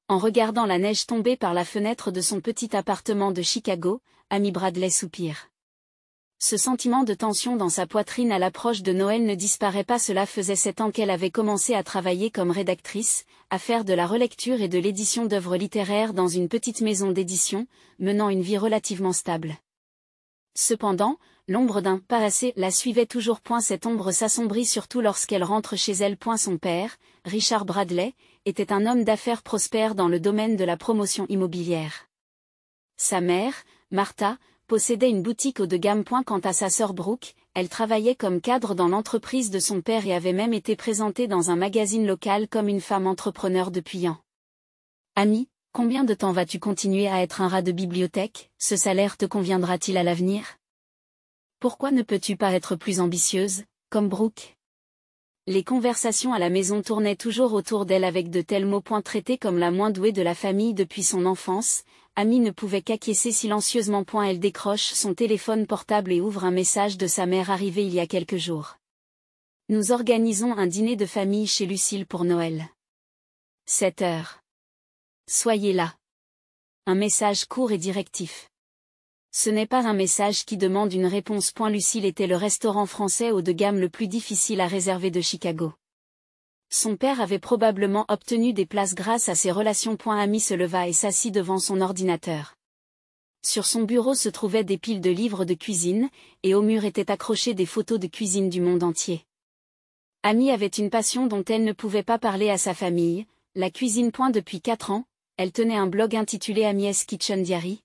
En regardant la neige tomber par la fenêtre de son petit appartement de Chicago, Amy Bradley soupire. Ce sentiment de tension dans sa poitrine à l'approche de Noël ne disparaît pas. Cela faisait 7 ans qu'elle avait commencé à travailler comme rédactrice, à faire de la relecture et de l'édition d'œuvres littéraires dans une petite maison d'édition, menant une vie relativement stable. Cependant, l'ombre d'un « pas assez » la suivait toujours. Cette ombre s'assombrit surtout lorsqu'elle rentre chez elle. Son père, Richard Bradley, était un homme d'affaires prospère dans le domaine de la promotion immobilière. Sa mère, Martha, possédait une boutique haut de gamme. Quant à sa sœur Brooke, elle travaillait comme cadre dans l'entreprise de son père et avait même été présentée dans un magazine local comme une femme entrepreneur depuis ans. Amy, combien de temps vas-tu continuer à être un rat de bibliothèque? Ce salaire te conviendra-t-il à l'avenir? Pourquoi ne peux-tu pas être plus ambitieuse, comme Brooke? Les conversations à la maison tournaient toujours autour d'elle avec de tels mots. Traitée comme la moins douée de la famille depuis son enfance, Amy ne pouvait qu'acquiescer silencieusement. Elle décroche son téléphone portable et ouvre un message de sa mère arrivé il y a quelques jours. Nous organisons un dîner de famille chez Lucille pour Noël. 7 heures. Soyez là. Un message court et directif. Ce n'est pas un message qui demande une réponse. Lucille était le restaurant français haut de gamme le plus difficile à réserver de Chicago. Son père avait probablement obtenu des places grâce à ses relations. Amy se leva et s'assit devant son ordinateur. Sur son bureau se trouvaient des piles de livres de cuisine, et au mur étaient accrochées des photos de cuisine du monde entier. Amy avait une passion dont elle ne pouvait pas parler à sa famille, la cuisine. Depuis 4 ans, elle tenait un blog intitulé Amy's Kitchen Diary,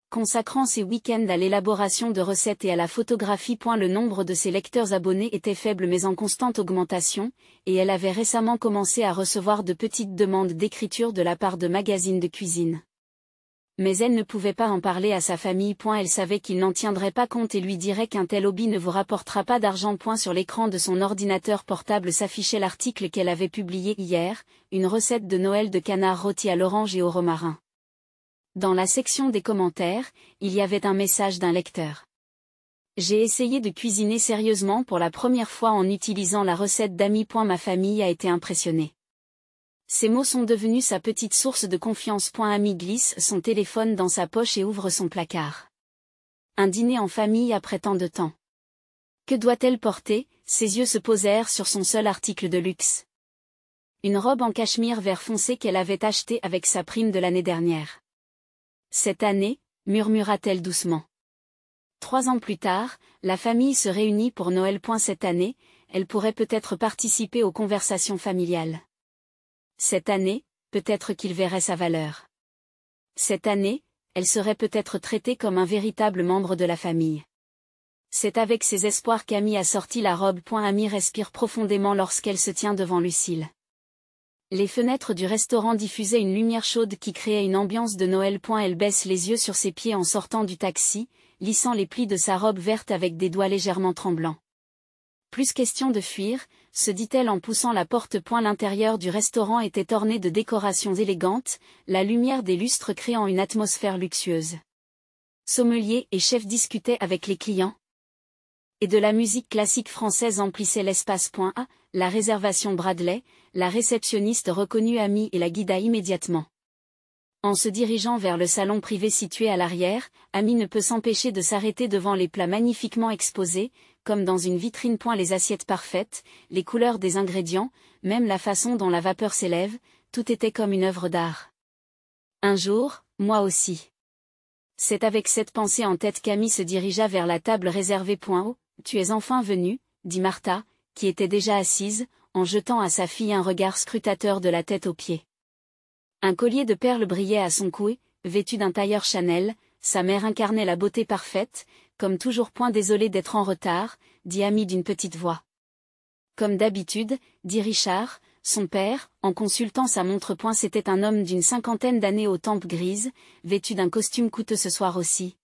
consacrant ses week-ends à l'élaboration de recettes et à la photographie. Le nombre de ses lecteurs abonnés était faible mais en constante augmentation, et elle avait récemment commencé à recevoir de petites demandes d'écriture de la part de magazines de cuisine. Mais elle ne pouvait pas en parler à sa famille. Elle savait qu'ils n'en tiendraient pas compte et lui diraient qu'un tel hobby ne vous rapportera pas d'argent. Sur l'écran de son ordinateur portable s'affichait l'article qu'elle avait publié hier, une recette de Noël de canard rôti à l'orange et au romarin. Dans la section des commentaires, il y avait un message d'un lecteur. J'ai essayé de cuisiner sérieusement pour la première fois en utilisant la recette d'Amy. Ma famille a été impressionnée. Ces mots sont devenus sa petite source de confiance. Amy glisse son téléphone dans sa poche et ouvre son placard. Un dîner en famille après tant de temps. Que doit-elle porter? Ses yeux se posèrent sur son seul article de luxe. Une robe en cachemire vert foncé qu'elle avait achetée avec sa prime de l'année dernière. Cette année, murmura-t-elle doucement. 3 ans plus tard, la famille se réunit pour Noël. Cette année, elle pourrait peut-être participer aux conversations familiales. Cette année, peut-être qu'il verrait sa valeur. Cette année, elle serait peut-être traitée comme un véritable membre de la famille. C'est avec ces espoirs qu'Amy a sorti la robe. Amy respire profondément lorsqu'elle se tient devant Lucille. Les fenêtres du restaurant diffusaient une lumière chaude qui créait une ambiance de Noël. Elle baisse les yeux sur ses pieds en sortant du taxi, lissant les plis de sa robe verte avec des doigts légèrement tremblants. Plus question de fuir, se dit-elle en poussant la porte. L'intérieur du restaurant était orné de décorations élégantes, la lumière des lustres créant une atmosphère luxueuse. Sommelier et chef discutaient avec les clients. Et de la musique classique française emplissait l'espace. La réservation Bradley, la réceptionniste reconnut Amy et la guida immédiatement. En se dirigeant vers le salon privé situé à l'arrière, Amy ne peut s'empêcher de s'arrêter devant les plats magnifiquement exposés, comme dans une vitrine. Les assiettes parfaites, les couleurs des ingrédients, même la façon dont la vapeur s'élève, tout était comme une œuvre d'art. Un jour, moi aussi. C'est avec cette pensée en tête qu'Amy se dirigea vers la table réservée. Oh, tu es enfin venue, dit Martha, qui était déjà assise, en jetant à sa fille un regard scrutateur de la tête aux pieds. Un collier de perles brillait à son cou et, vêtu d'un tailleur Chanel, sa mère incarnait la beauté parfaite, comme toujours. Désolée d'être en retard, dit Amy d'une petite voix. Comme d'habitude, dit Richard, son père, en consultant sa montre. C'était un homme d'une 50aine d'années aux tempes grises, vêtu d'un costume coûteux ce soir aussi.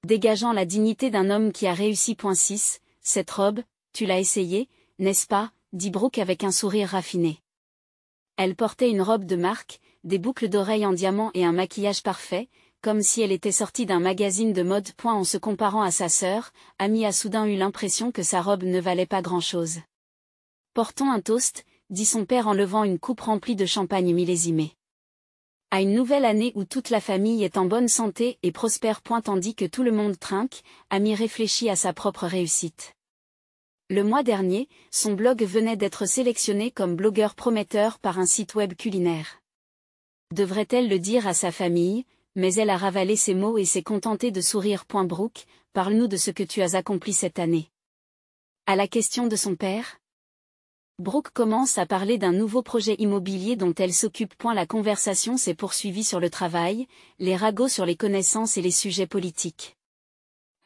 Dégageant la dignité d'un homme qui a réussi. 6, cette robe, tu l'as essayée, n'est-ce pas, dit Brooke avec un sourire raffiné. Elle portait une robe de marque, des boucles d'oreilles en diamant et un maquillage parfait, comme si elle était sortie d'un magazine de mode. En se comparant à sa sœur, Amy a soudain eu l'impression que sa robe ne valait pas grand-chose. Portons un toast, dit son père en levant une coupe remplie de champagne millésimé. À une nouvelle année où toute la famille est en bonne santé et prospère. Tandis que tout le monde trinque, Amy réfléchit à sa propre réussite. Le mois dernier, son blog venait d'être sélectionné comme blogueur prometteur par un site web culinaire. Devrait-elle le dire à sa famille, mais elle a ravalé ses mots et s'est contentée de sourire. Brooke, parle-nous de ce que tu as accompli cette année. À la question de son père, Brooke commence à parler d'un nouveau projet immobilier dont elle s'occupe. La conversation s'est poursuivie sur le travail, les ragots sur les connaissances et les sujets politiques.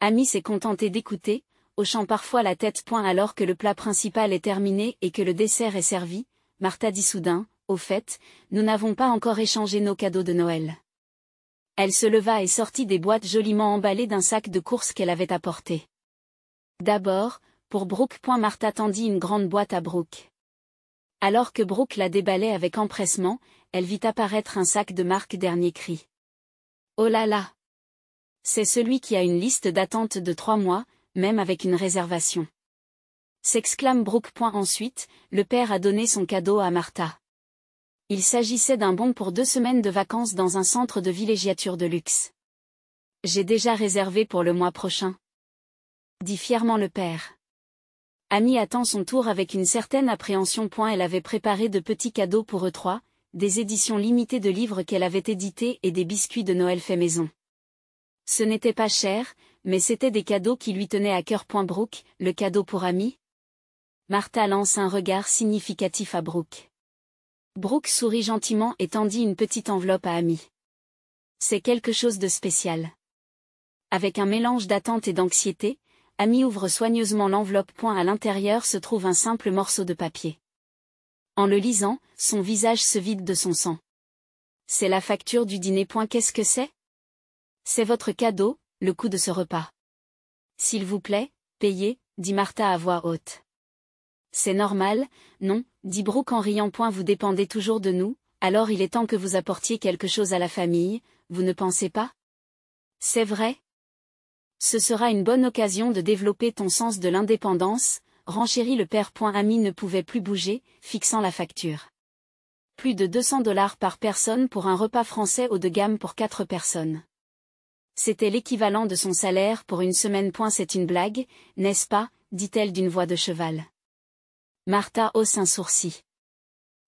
Amy s'est contentée d'écouter, hochant parfois la tête. Alors que le plat principal est terminé et que le dessert est servi, Martha dit soudain, au fait, nous n'avons pas encore échangé nos cadeaux de Noël. Elle se leva et sortit des boîtes joliment emballées d'un sac de courses qu'elle avait apporté. D'abord, pour Brooke. Martha tendit une grande boîte à Brooke. Alors que Brooke la déballait avec empressement, elle vit apparaître un sac de marque Dernier Cri. Oh là là! C'est celui qui a une liste d'attente de 3 mois, même avec une réservation. S'exclame Brooke. Ensuite, le père a donné son cadeau à Martha. Il s'agissait d'un bon pour 2 semaines de vacances dans un centre de villégiature de luxe. J'ai déjà réservé pour le mois prochain, dit fièrement le père. Amy attend son tour avec une certaine appréhension. Elle avait préparé de petits cadeaux pour eux trois, des éditions limitées de livres qu'elle avait édités et des biscuits de Noël faits maison. Ce n'était pas cher, mais c'était des cadeaux qui lui tenaient à cœur. Brooke, le cadeau pour Amy? Martha lance un regard significatif à Brooke. Brooke sourit gentiment et tendit une petite enveloppe à Amy. C'est quelque chose de spécial. Avec un mélange d'attente et d'anxiété, Amy ouvre soigneusement l'enveloppe. À l'intérieur se trouve un simple morceau de papier. En le lisant, son visage se vide de son sang. C'est la facture du dîner. Qu'est-ce que c'est? C'est votre cadeau, le coût de ce repas. S'il vous plaît, payez, dit Martha à voix haute. C'est normal, non, dit Brooke en riant. Vous dépendez toujours de nous, alors il est temps que vous apportiez quelque chose à la famille, vous ne pensez pas? C'est vrai? Ce sera une bonne occasion de développer ton sens de l'indépendance, renchérit le père. Amy ne pouvait plus bouger, fixant la facture. Plus de $200 par personne pour un repas français haut de gamme pour 4 personnes. C'était l'équivalent de son salaire pour une semaine. C'est une blague, n'est-ce pas, dit-elle d'une voix de cheval. Martha hausse un sourcil.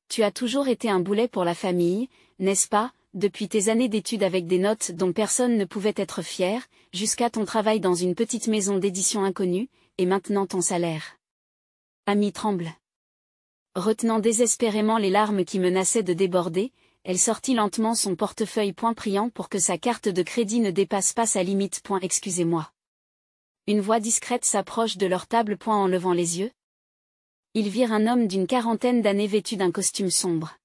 Tu as toujours été un boulet pour la famille, n'est-ce pas, depuis tes années d'études avec des notes dont personne ne pouvait être fier, jusqu'à ton travail dans une petite maison d'édition inconnue, et maintenant ton salaire. Amy tremble. Retenant désespérément les larmes qui menaçaient de déborder, elle sortit lentement son portefeuille. Priant pour que sa carte de crédit ne dépasse pas sa limite. Excusez-moi. Une voix discrète s'approche de leur table. En levant les yeux, ils virent un homme d'une quarantaine d'années vêtu d'un costume sombre.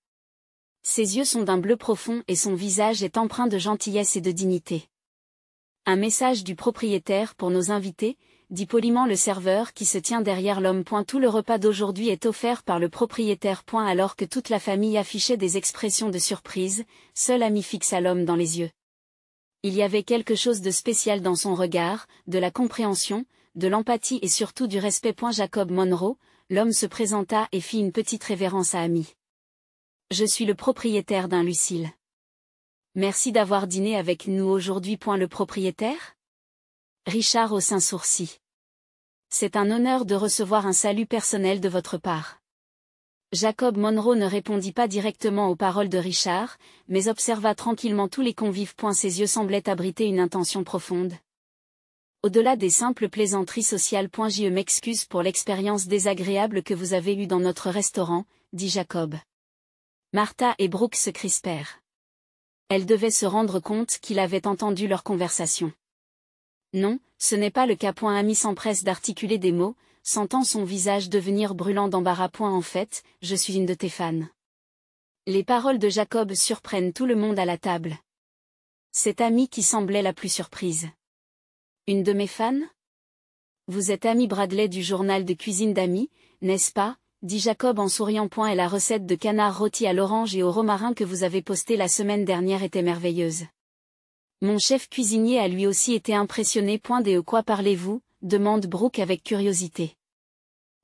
Ses yeux sont d'un bleu profond et son visage est empreint de gentillesse et de dignité. Un message du propriétaire pour nos invités, dit poliment le serveur qui se tient derrière l'homme. Tout le repas d'aujourd'hui est offert par le propriétaire. Alors que toute la famille affichait des expressions de surprise, seule Amy fixa l'homme dans les yeux. Il y avait quelque chose de spécial dans son regard, de la compréhension, de l'empathie et surtout du respect. Jacob Monroe, l'homme se présenta et fit une petite révérence à Amy. Je suis le propriétaire d'un Lucille. Merci d'avoir dîné avec nous aujourd'hui. Le propriétaire? Richard hausse un sourcil. C'est un honneur de recevoir un salut personnel de votre part. Jacob Monroe ne répondit pas directement aux paroles de Richard, mais observa tranquillement tous les convives. Ses yeux semblaient abriter une intention profonde. Au-delà des simples plaisanteries sociales. Je m'excuse pour l'expérience désagréable que vous avez eue dans notre restaurant, dit Jacob. Martha et Brooke se crispèrent. Elles devaient se rendre compte qu'il avait entendu leur conversation. Non, ce n'est pas le cas. Amy s'empresse d'articuler des mots, sentant son visage devenir brûlant d'embarras. En fait, je suis une de tes fans. Les paroles de Jacob surprennent tout le monde à la table. C'est Amy qui semblait la plus surprise. Une de mes fans? Vous êtes Amy Bradley du journal de cuisine d'Amy, n'est-ce pas, dit Jacob en souriant. Et la recette de canard rôti à l'orange et au romarin que vous avez postée la semaine dernière était merveilleuse. Mon chef cuisinier a lui aussi été impressionné. De quoi parlez-vous, demande Brooke avec curiosité.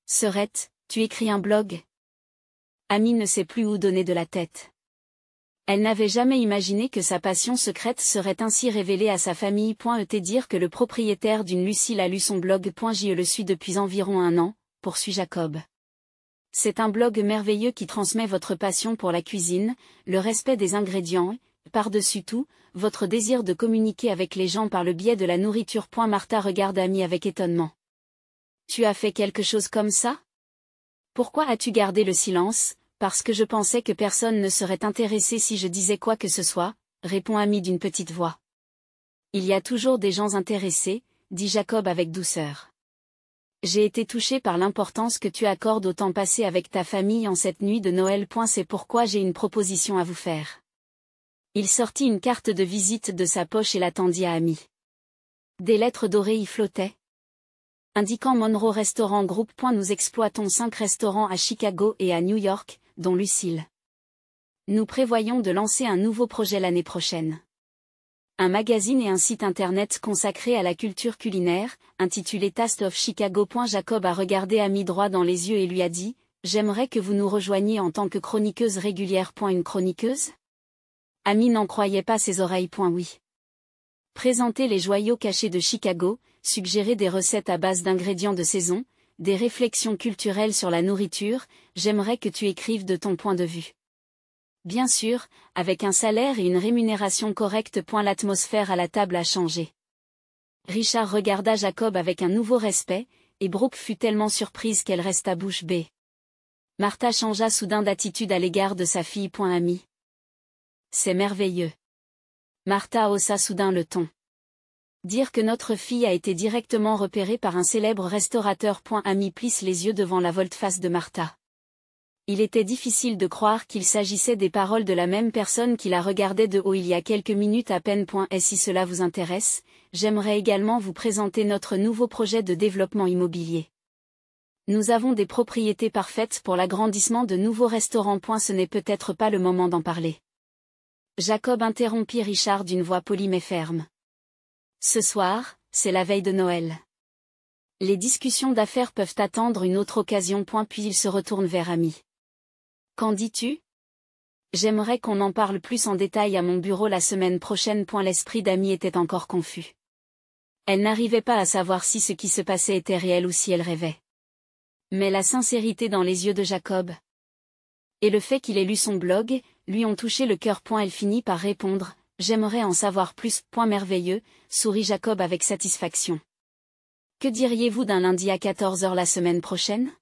Serette, tu écris un blog? Amy ne sait plus où donner de la tête. Elle n'avait jamais imaginé que sa passion secrète serait ainsi révélée à sa famille. Et dire que le propriétaire d'une Lucille a lu son blog. Je le suis depuis environ 1 an, poursuit Jacob. C'est un blog merveilleux qui transmet votre passion pour la cuisine, le respect des ingrédients et, par-dessus tout, votre désir de communiquer avec les gens par le biais de la nourriture. Martha regarde Amy avec étonnement. Tu as fait quelque chose comme ça? Pourquoi as-tu gardé le silence? Parce que je pensais que personne ne serait intéressé si je disais quoi que ce soit, répond Amy d'une petite voix. Il y a toujours des gens intéressés, dit Jacob avec douceur. J'ai été touché par l'importance que tu accordes au temps passé avec ta famille en cette nuit de Noël. C'est pourquoi j'ai une proposition à vous faire. Il sortit une carte de visite de sa poche et la tendit à Amy. Des lettres dorées y flottaient, indiquant Monroe Restaurant Group. Nous exploitons 5 restaurants à Chicago et à New York, dont Lucille. Nous prévoyons de lancer un nouveau projet l'année prochaine. Un magazine et un site internet consacrés à la culture culinaire, intitulé Taste of Chicago. Jacob a regardé Amy droit dans les yeux et lui a dit, « J'aimerais que vous nous rejoigniez en tant que chroniqueuse régulière. Une chroniqueuse ?» Amy n'en croyait pas ses oreilles. Oui. Présenter les joyaux cachés de Chicago, suggérer des recettes à base d'ingrédients de saison, des réflexions culturelles sur la nourriture, j'aimerais que tu écrives de ton point de vue. Bien sûr, avec un salaire et une rémunération correcte. L'atmosphère à la table a changé. Richard regarda Jacob avec un nouveau respect, et Brooke fut tellement surprise qu'elle resta bouche bée. Martha changea soudain d'attitude à l'égard de sa fille. Amy. C'est merveilleux. Martha haussa soudain le ton. Dire que notre fille a été directement repérée par un célèbre restaurateur. Amy plisse les yeux devant la volte-face de Martha. Il était difficile de croire qu'il s'agissait des paroles de la même personne qui la regardait de haut il y a quelques minutes à peine. Et si cela vous intéresse, j'aimerais également vous présenter notre nouveau projet de développement immobilier. Nous avons des propriétés parfaites pour l'agrandissement de nouveaux restaurants. Ce n'est peut-être pas le moment d'en parler. Jacob interrompit Richard d'une voix polie mais ferme. Ce soir, c'est la veille de Noël. Les discussions d'affaires peuvent attendre une autre occasion. Puis il se retourne vers Amy. Qu'en dis-tu? J'aimerais qu'on en parle plus en détail à mon bureau la semaine prochaine. L'esprit d'Amy était encore confus. Elle n'arrivait pas à savoir si ce qui se passait était réel ou si elle rêvait. Mais la sincérité dans les yeux de Jacob et le fait qu'il ait lu son blog lui ont touché le cœur. Elle finit par répondre. J'aimerais en savoir plus. Merveilleux, sourit Jacob avec satisfaction. Que diriez-vous d'un lundi à 14h la semaine prochaine?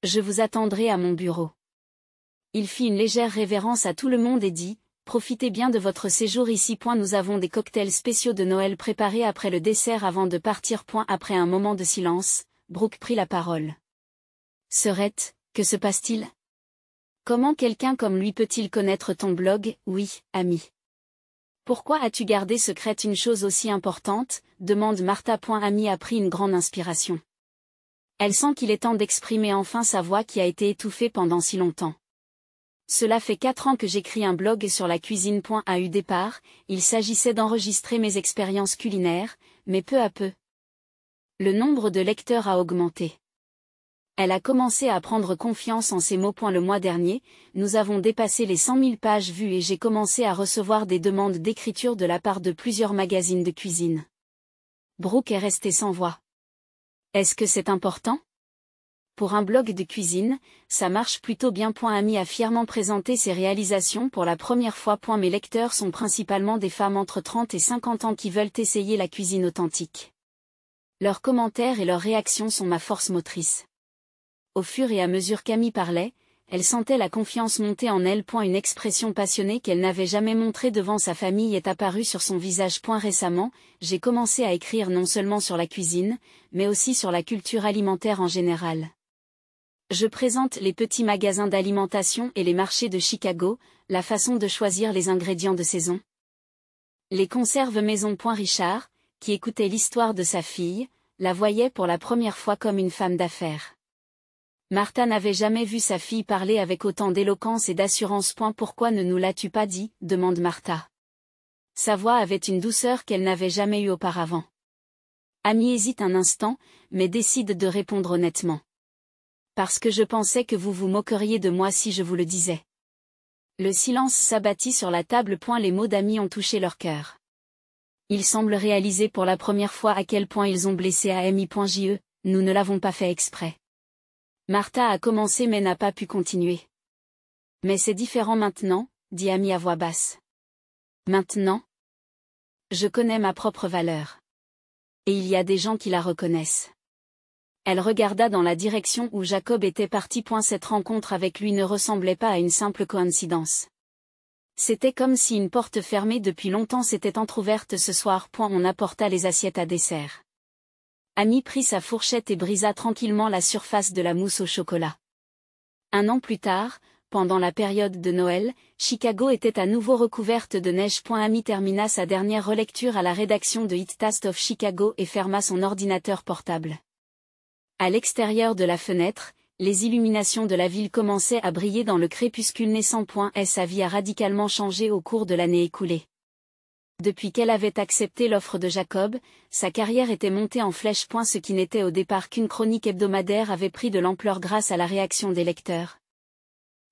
Je vous attendrai à mon bureau. Il fit une légère révérence à tout le monde et dit, profitez bien de votre séjour ici. Nous avons des cocktails spéciaux de Noël préparés après le dessert avant de partir. Après un moment de silence, Brooke prit la parole. Serette, que se passe-t-il? Comment quelqu'un comme lui peut-il connaître ton blog? Oui, Amy. Pourquoi as-tu gardé secrète une chose aussi importante? Demande Martha. Amy a pris une grande inspiration. Elle sent qu'il est temps d'exprimer enfin sa voix qui a été étouffée pendant si longtemps. Cela fait 4 ans que j'écris un blog sur la cuisine. À eu départ, il s'agissait d'enregistrer mes expériences culinaires, mais peu à peu, le nombre de lecteurs a augmenté. Elle a commencé à prendre confiance en ses mots. Le mois dernier, nous avons dépassé les 100 000 pages vues et j'ai commencé à recevoir des demandes d'écriture de la part de plusieurs magazines de cuisine. Brooke est restée sans voix. Est-ce que c'est important? Pour un blog de cuisine, ça marche plutôt bien. Amy a fièrement présenté ses réalisations pour la première fois. Mes lecteurs sont principalement des femmes entre 30 et 50 ans qui veulent essayer la cuisine authentique. Leurs commentaires et leurs réactions sont ma force motrice. Au fur et à mesure qu'Amy parlait, elle sentait la confiance monter en elle. Une expression passionnée qu'elle n'avait jamais montrée devant sa famille est apparue sur son visage. Récemment, j'ai commencé à écrire non seulement sur la cuisine, mais aussi sur la culture alimentaire en général. Je présente les petits magasins d'alimentation et les marchés de Chicago, la façon de choisir les ingrédients de saison. Les conserves maison. Richard, qui écoutait l'histoire de sa fille, la voyait pour la première fois comme une femme d'affaires. Martha n'avait jamais vu sa fille parler avec autant d'éloquence et d'assurance. Pourquoi ne nous l'as-tu pas dit? Demande Martha. Sa voix avait une douceur qu'elle n'avait jamais eue auparavant. Amy hésite un instant, mais décide de répondre honnêtement. Parce que je pensais que vous vous moqueriez de moi si je vous le disais. Le silence s'abattit sur la table. Les mots d'Amy ont touché leur cœur. Ils semblent réaliser pour la première fois à quel point ils ont blessé Amy.je, nous ne l'avons pas fait exprès. Martha a commencé mais n'a pas pu continuer. Mais c'est différent maintenant, dit Amy à voix basse. Maintenant? Je connais ma propre valeur. Et il y a des gens qui la reconnaissent. Elle regarda dans la direction où Jacob était parti. Cette rencontre avec lui ne ressemblait pas à une simple coïncidence. C'était comme si une porte fermée depuis longtemps s'était entr'ouverte ce soir. On apporta les assiettes à dessert. Amy prit sa fourchette et brisa tranquillement la surface de la mousse au chocolat. Un an plus tard, pendant la période de Noël, Chicago était à nouveau recouverte de neige. Amy termina sa dernière relecture à la rédaction de It Taste of Chicago et ferma son ordinateur portable. À l'extérieur de la fenêtre, les illuminations de la ville commençaient à briller dans le crépuscule naissant. Sa vie a radicalement changé au cours de l'année écoulée. Depuis qu'elle avait accepté l'offre de Jacob, sa carrière était montée en flèche. Ce qui n'était au départ qu'une chronique hebdomadaire avait pris de l'ampleur grâce à la réaction des lecteurs.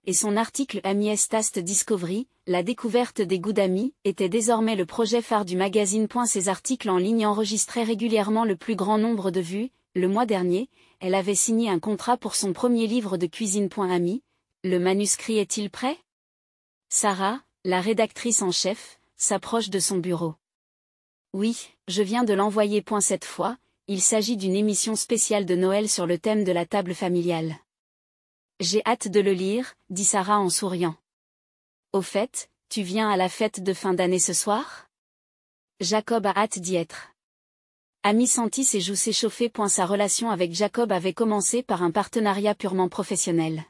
Et son article Amy's Taste Discovery, la découverte des goûts d'Amy, était désormais le projet phare du magazine. Ses articles en ligne enregistraient régulièrement le plus grand nombre de vues. Le mois dernier, elle avait signé un contrat pour son premier livre de cuisine. Amy, le manuscrit est-il prêt? Sarah, la rédactrice en chef, s'approche de son bureau. Oui, je viens de l'envoyer. Cette fois, il s'agit d'une émission spéciale de Noël sur le thème de la table familiale. J'ai hâte de le lire, dit Sarah en souriant. Au fait, tu viens à la fête de fin d'année ce soir? Jacob a hâte d'y être. Amy sentit ses joues s'échauffer. Sa relation avec Jacob avait commencé par un partenariat purement professionnel.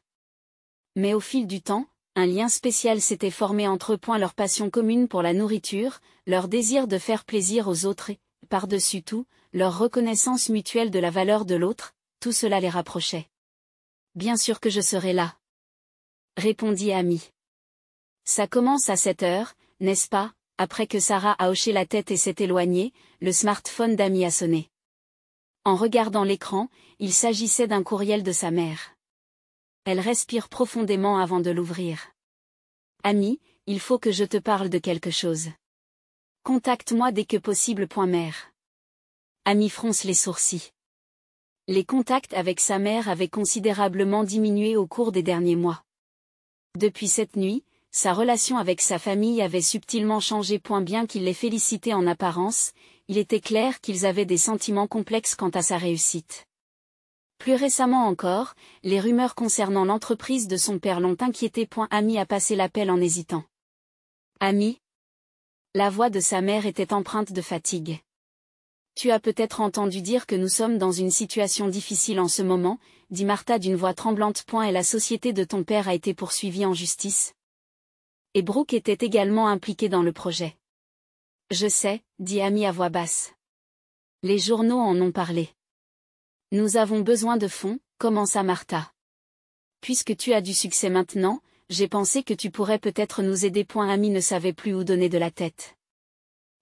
Mais au fil du temps, un lien spécial s'était formé entre eux. Leur passion commune pour la nourriture, leur désir de faire plaisir aux autres et, par-dessus tout, leur reconnaissance mutuelle de la valeur de l'autre, tout cela les rapprochait. Bien sûr que je serai là, répondit Amy. Ça commence à 7 heures, n'est-ce pas? Après que Sarah a hoché la tête et s'est éloignée, le smartphone d'Amy a sonné. En regardant l'écran, il s'agissait d'un courriel de sa mère. Elle respire profondément avant de l'ouvrir. Amy, il faut que je te parle de quelque chose. Contacte-moi dès que possible. Mère. Amy fronce les sourcils. Les contacts avec sa mère avaient considérablement diminué au cours des derniers mois. Depuis cette nuit, sa relation avec sa famille avait subtilement changé. Bien qu'il les félicitait en apparence, il était clair qu'ils avaient des sentiments complexes quant à sa réussite. Plus récemment encore, les rumeurs concernant l'entreprise de son père l'ont inquiété. Amy a passé l'appel en hésitant. Amy? La voix de sa mère était empreinte de fatigue. Tu as peut-être entendu dire que nous sommes dans une situation difficile en ce moment, dit Martha d'une voix tremblante. Et la société de ton père a été poursuivie en justice. Et Brooke était également impliqué dans le projet. Je sais, dit Amy à voix basse. Les journaux en ont parlé. Nous avons besoin de fonds, commença Martha. Puisque tu as du succès maintenant, j'ai pensé que tu pourrais peut-être nous aider. Amy ne savait plus où donner de la tête.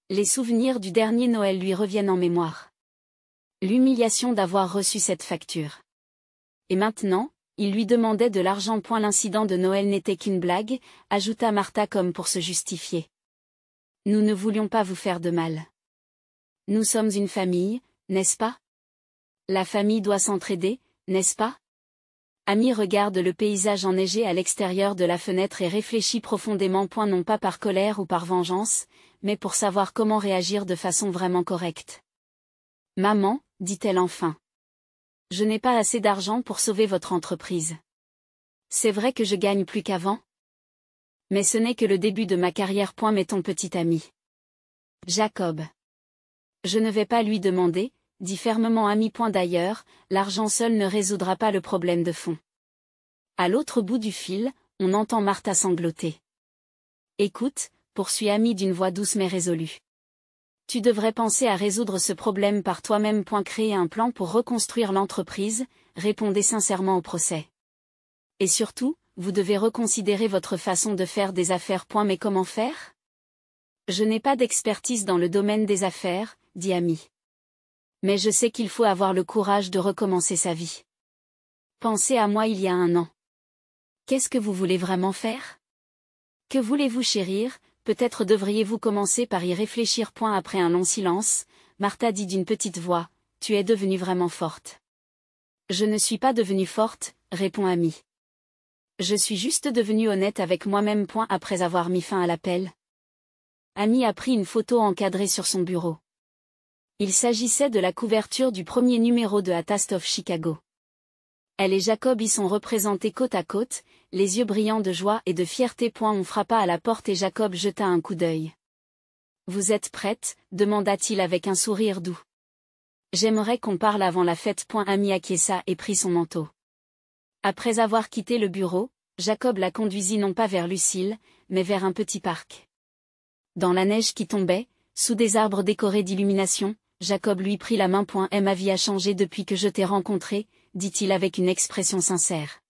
Les souvenirs du dernier Noël lui reviennent en mémoire. L'humiliation d'avoir reçu cette facture. Et maintenant, il lui demandait de l'argent. L'incident de Noël n'était qu'une blague, ajouta Martha comme pour se justifier. Nous ne voulions pas vous faire de mal. Nous sommes une famille, n'est-ce pas? La famille doit s'entraider, n'est-ce pas? Amy regarde le paysage enneigé à l'extérieur de la fenêtre et réfléchit profondément. Non pas par colère ou par vengeance, mais pour savoir comment réagir de façon vraiment correcte. Maman, dit-elle enfin. Je n'ai pas assez d'argent pour sauver votre entreprise. C'est vrai que je gagne plus qu'avant. Mais ce n'est que le début de ma carrière. Mais ton petit ami. Jacob. Je ne vais pas lui demander, dit fermement Amy. D'ailleurs, l'argent seul ne résoudra pas le problème de fond. À l'autre bout du fil, on entend Martha sangloter. Écoute, poursuit Amy d'une voix douce mais résolue. Tu devrais penser à résoudre ce problème par toi-même. Créer un plan pour reconstruire l'entreprise, répondez sincèrement au procès. Et surtout, vous devez reconsidérer votre façon de faire des affaires. Mais comment faire? Je n'ai pas d'expertise dans le domaine des affaires, dit Amy. Mais je sais qu'il faut avoir le courage de recommencer sa vie. Pensez à moi il y a 1 an. Qu'est-ce que vous voulez vraiment faire? Que voulez-vous chérir, peut-être devriez-vous commencer par y réfléchir. Après un long silence, Martha dit d'une petite voix, tu es devenue vraiment forte. Je ne suis pas devenue forte, répond Amy. Je suis juste devenue honnête avec moi-même. Après avoir mis fin à l'appel. Amy a pris une photo encadrée sur son bureau. Il s'agissait de la couverture du premier numéro de A Taste of Chicago. Elle et Jacob y sont représentés côte à côte, les yeux brillants de joie et de fierté. On frappa à la porte et Jacob jeta un coup d'œil. Vous êtes prête, demanda-t-il avec un sourire doux. J'aimerais qu'on parle avant la fête. Amy acquiesça et prit son manteau. Après avoir quitté le bureau, Jacob la conduisit non pas vers Lucille, mais vers un petit parc. Dans la neige qui tombait, sous des arbres décorés d'illumination, Jacob lui prit la main. Ma vie a changé depuis que je t'ai rencontré, dit-il avec une expression sincère.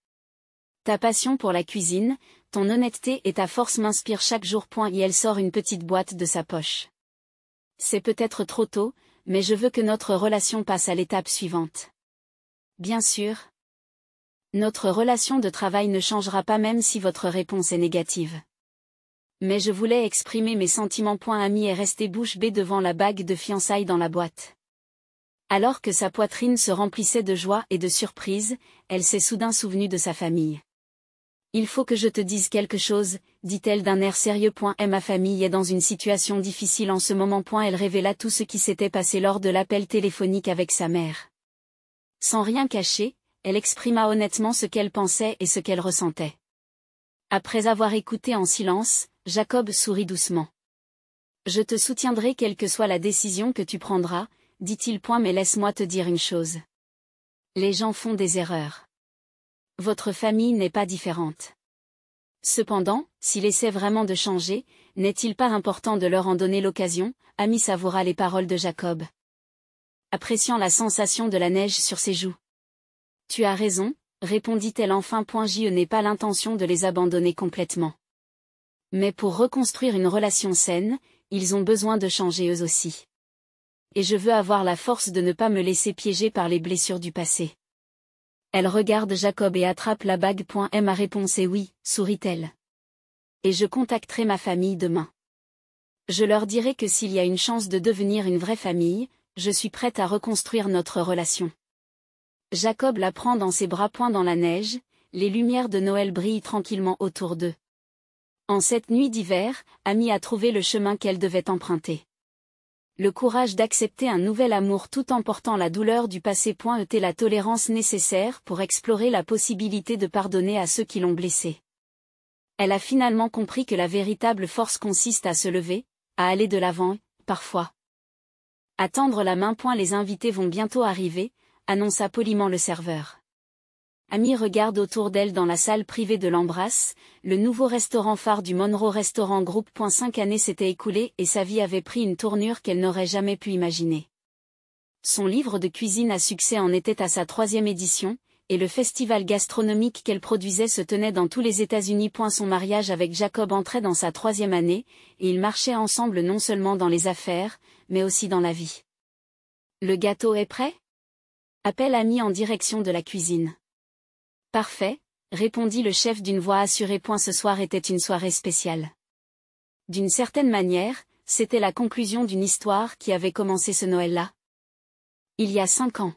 Ta passion pour la cuisine, ton honnêteté et ta force m'inspirent chaque jour. Et elle sort une petite boîte de sa poche. C'est peut-être trop tôt, mais je veux que notre relation passe à l'étape suivante. Bien sûr. Notre relation de travail ne changera pas même si votre réponse est négative. Mais je voulais exprimer mes sentiments. Amy est restée bouche bée devant la bague de fiançailles dans la boîte. Alors que sa poitrine se remplissait de joie et de surprise, elle s'est soudain souvenue de sa famille. Il faut que je te dise quelque chose, dit-elle d'un air sérieux. Ma famille est dans une situation difficile en ce moment. Elle révéla tout ce qui s'était passé lors de l'appel téléphonique avec sa mère. Sans rien cacher, elle exprima honnêtement ce qu'elle pensait et ce qu'elle ressentait. Après avoir écouté en silence, Jacob sourit doucement. Je te soutiendrai quelle que soit la décision que tu prendras, dit-il. Mais laisse-moi te dire une chose. Les gens font des erreurs. Votre famille n'est pas différente. Cependant, s'il essaie vraiment de changer, n'est-il pas important de leur en donner l'occasion? Amy savoura les paroles de Jacob, appréciant la sensation de la neige sur ses joues. Tu as raison, répondit-elle enfin. Je n'ai pas l'intention de les abandonner complètement. Mais pour reconstruire une relation saine, ils ont besoin de changer eux aussi. Et je veux avoir la force de ne pas me laisser piéger par les blessures du passé. Elle regarde Jacob et attrape la bague. Ma réponse est oui, sourit-elle. Et je contacterai ma famille demain. Je leur dirai que s'il y a une chance de devenir une vraie famille, je suis prête à reconstruire notre relation. Jacob la prend dans ses bras. Dans la neige, les lumières de Noël brillent tranquillement autour d'eux. En cette nuit d'hiver, Amy a trouvé le chemin qu'elle devait emprunter. Le courage d'accepter un nouvel amour tout en portant la douleur du passé. Était la tolérance nécessaire pour explorer la possibilité de pardonner à ceux qui l'ont blessée. Elle a finalement compris que la véritable force consiste à se lever, à aller de l'avant, parfois. À tendre la main. Les invités vont bientôt arriver, annonça poliment le serveur. Amy regarde autour d'elle dans la salle privée de l'Embrasse, le nouveau restaurant phare du Monroe Restaurant Group. 5 années s'étaient écoulées et sa vie avait pris une tournure qu'elle n'aurait jamais pu imaginer. Son livre de cuisine à succès en était à sa 3e édition, et le festival gastronomique qu'elle produisait se tenait dans tous les États-Unis. Son mariage avec Jacob entrait dans sa 3e année, et ils marchaient ensemble non seulement dans les affaires, mais aussi dans la vie. Le gâteau est prêt? Appelle Amy en direction de la cuisine. Parfait, répondit le chef d'une voix assurée. Ce soir était une soirée spéciale. D'une certaine manière, c'était la conclusion d'une histoire qui avait commencé ce Noël-là. Il y a 5 ans.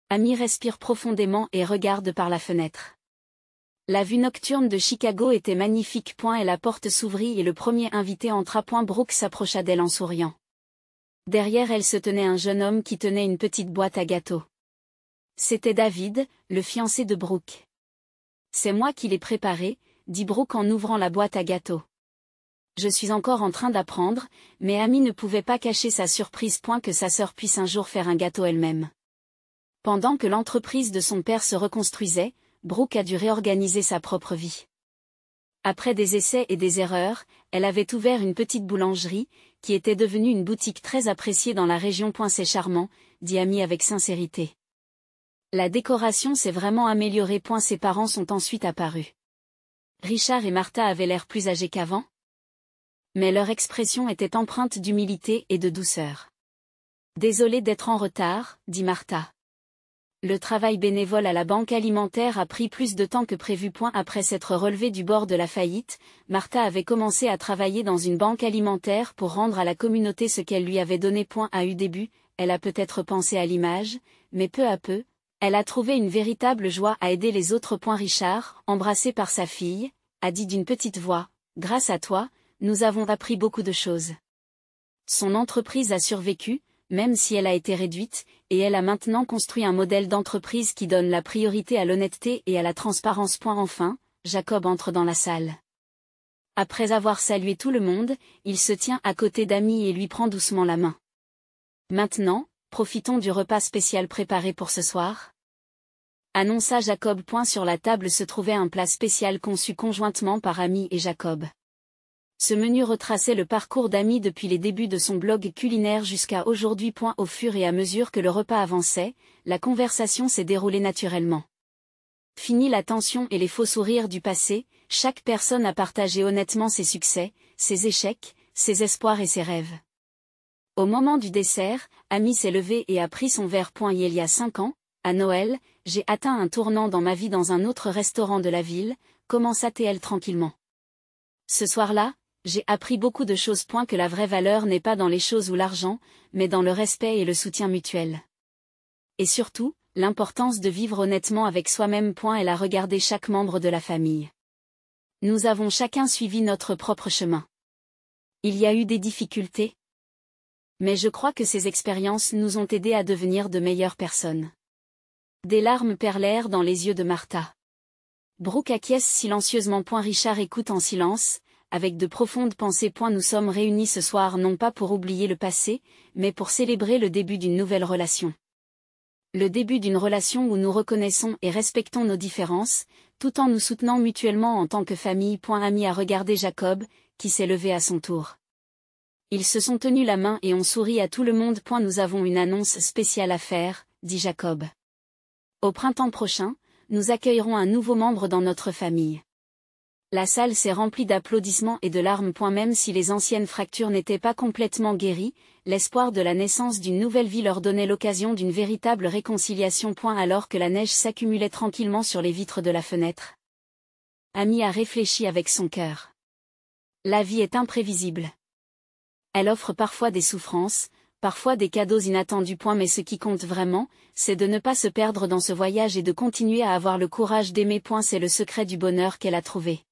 Amy respire profondément et regarde par la fenêtre. La vue nocturne de Chicago était magnifique. Et la porte s'ouvrit et le premier invité entra. Brooke s'approcha d'elle en souriant. Derrière elle se tenait un jeune homme qui tenait une petite boîte à gâteaux. C'était David, le fiancé de Brooke. C'est moi qui l'ai préparé, dit Brooke en ouvrant la boîte à gâteaux. Je suis encore en train d'apprendre, mais Amy ne pouvait pas cacher sa surprise. Que sa sœur puisse un jour faire un gâteau elle-même. Pendant que l'entreprise de son père se reconstruisait, Brooke a dû réorganiser sa propre vie. Après des essais et des erreurs, elle avait ouvert une petite boulangerie, qui était devenue une boutique très appréciée dans la région. C'est charmant, dit Amy avec sincérité. La décoration s'est vraiment améliorée. Ses parents sont ensuite apparus. Richard et Martha avaient l'air plus âgés qu'avant. Mais leur expression était empreinte d'humilité et de douceur. Désolée d'être en retard, dit Martha. Le travail bénévole à la banque alimentaire a pris plus de temps que prévu. Après s'être relevée du bord de la faillite, Martha avait commencé à travailler dans une banque alimentaire pour rendre à la communauté ce qu'elle lui avait donné. À eu début, elle a peut-être pensé à l'image, mais peu à peu, elle a trouvé une véritable joie à aider les autres. Richard, embrassé par sa fille, a dit d'une petite voix, « Grâce à toi, nous avons appris beaucoup de choses. » Son entreprise a survécu, même si elle a été réduite, et elle a maintenant construit un modèle d'entreprise qui donne la priorité à l'honnêteté et à la transparence. Enfin, Jacob entre dans la salle. Après avoir salué tout le monde, il se tient à côté d'Amy et lui prend doucement la main. Maintenant, profitons du repas spécial préparé pour ce soir, annonça Jacob. Sur la table se trouvait un plat spécial conçu conjointement par Amy et Jacob. Ce menu retraçait le parcours d'Amy depuis les débuts de son blog culinaire jusqu'à aujourd'hui. Au fur et à mesure que le repas avançait, la conversation s'est déroulée naturellement. Fini la tension et les faux sourires du passé, chaque personne a partagé honnêtement ses succès, ses échecs, ses espoirs et ses rêves. Au moment du dessert, Amy s'est levée et a pris son verre. Il y a 5 ans, à Noël, j'ai atteint un tournant dans ma vie dans un autre restaurant de la ville, commença-t-elle tranquillement. Ce soir-là, j'ai appris beaucoup de choses. Que la vraie valeur n'est pas dans les choses ou l'argent, mais dans le respect et le soutien mutuel. Et surtout, l'importance de vivre honnêtement avec soi-même. Elle a regardé chaque membre de la famille. Nous avons chacun suivi notre propre chemin. Il y a eu des difficultés. Mais je crois que ces expériences nous ont aidés à devenir de meilleures personnes. Des larmes perlèrent dans les yeux de Martha. Brooke acquiesce silencieusement. Richard écoute en silence, avec de profondes pensées. Nous sommes réunis ce soir non pas pour oublier le passé, mais pour célébrer le début d'une nouvelle relation. Le début d'une relation où nous reconnaissons et respectons nos différences, tout en nous soutenant mutuellement en tant que famille. Amy a regardé Jacob, qui s'est levé à son tour. Ils se sont tenus la main et ont souri à tout le monde. Nous avons une annonce spéciale à faire, dit Jacob. Au printemps prochain, nous accueillerons un nouveau membre dans notre famille. La salle s'est remplie d'applaudissements et de larmes. Même si les anciennes fractures n'étaient pas complètement guéries, l'espoir de la naissance d'une nouvelle vie leur donnait l'occasion d'une véritable réconciliation. Alors que la neige s'accumulait tranquillement sur les vitres de la fenêtre, Amy a réfléchi avec son cœur. La vie est imprévisible. Elle offre parfois des souffrances, parfois des cadeaux inattendus. Mais ce qui compte vraiment, c'est de ne pas se perdre dans ce voyage et de continuer à avoir le courage d'aimer. C'est le secret du bonheur qu'elle a trouvé.